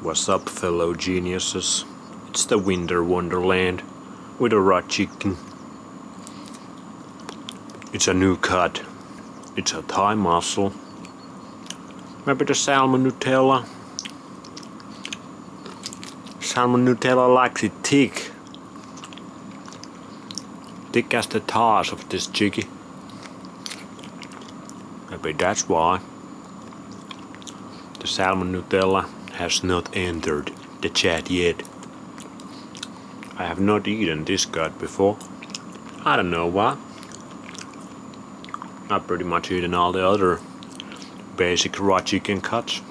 What's up, fellow geniuses? It's the Winter Wonderland with a raw chicken. It's a new cut. It's a Thai mussel. Maybe the salmon-nutella. Salmon-nutella likes it thick. Thick as the thighs of this chickie. Maybe that's why. The salmon-nutella has not entered the chat yet. I have not eaten this cut before. I don't know why. I've pretty much eaten all the other basic raw chicken cuts.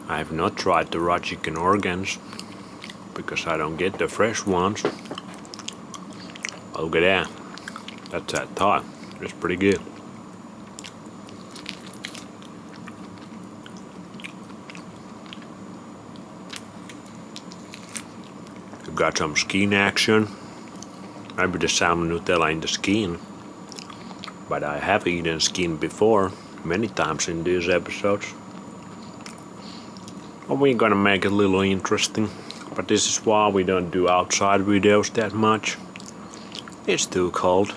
I have not tried the raw chicken organs because I don't get the fresh ones. Oh, look at that. That's that thigh. It's pretty good. You've got some skin action. Maybe the salmon-nutella in the skin. But I have eaten skin before, many times in these episodes. But we're gonna make it a little interesting. But this is why we don't do outside videos that much. It's too cold,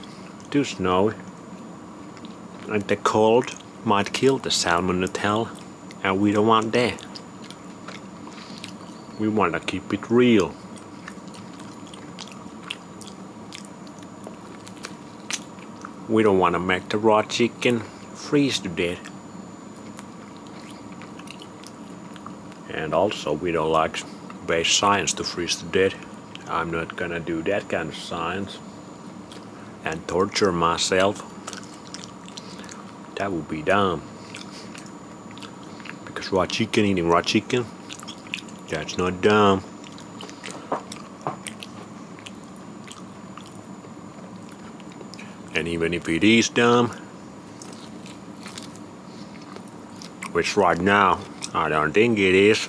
too snowy. And the cold might kill the salmon-nutella. And we don't want that. We wanna keep it real. We don't want to make the raw chicken freeze to death. And also we don't like base science to freeze to death. I'm not gonna do that kind of science and torture myself. That would be dumb. Because raw chicken eating raw chicken, that's not dumb. And even if it is dumb, which right now I don't think it is,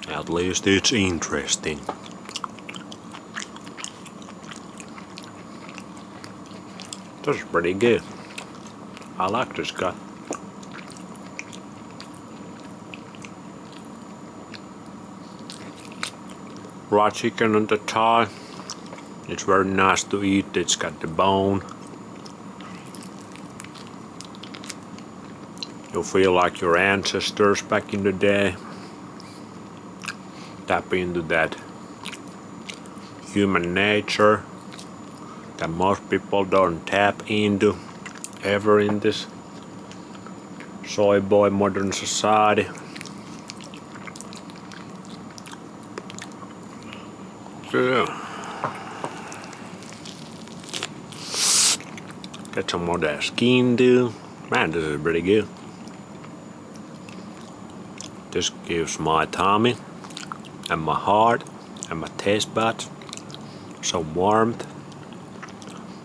at least it's interesting. This is pretty good. I like this cut. Raw chicken on the thigh. It's very nice to eat. It's got the bone. You feel like your ancestors back in the day. Tap into that human nature that most people don't tap into ever in this soy boy modern society. Yeah. Get some more of that skin too. Man, this is pretty good. This gives my tummy and my heart and my taste buds some warmth.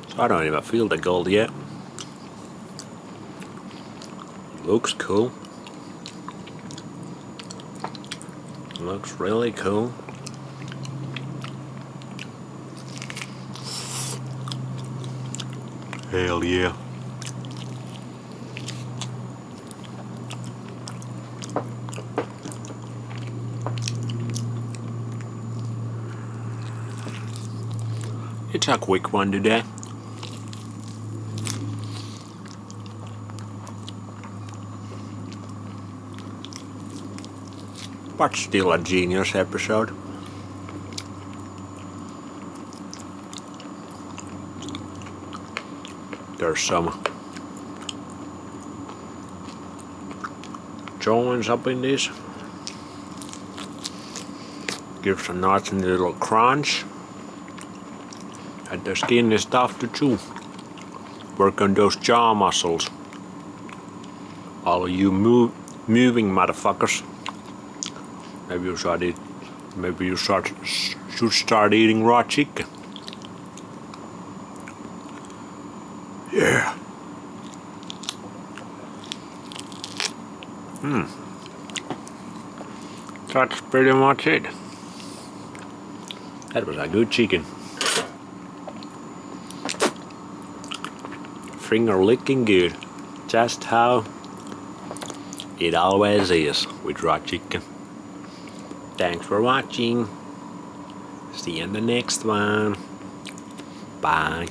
So I don't even feel the gold yet. Looks cool. Looks really cool. Hell yeah. It's a quick one today. But still a genius episode. There's some joints up in this. Gives a nice little crunch. And the skin is tough to chew. Work on those jaw muscles. All of you moving motherfuckers. Maybe you should start eating raw chicken. Yeah. That's pretty much it. That was a good chicken. Finger licking good. Just how It always is with raw chicken. Thanks for watching. See you in the next one. Bye.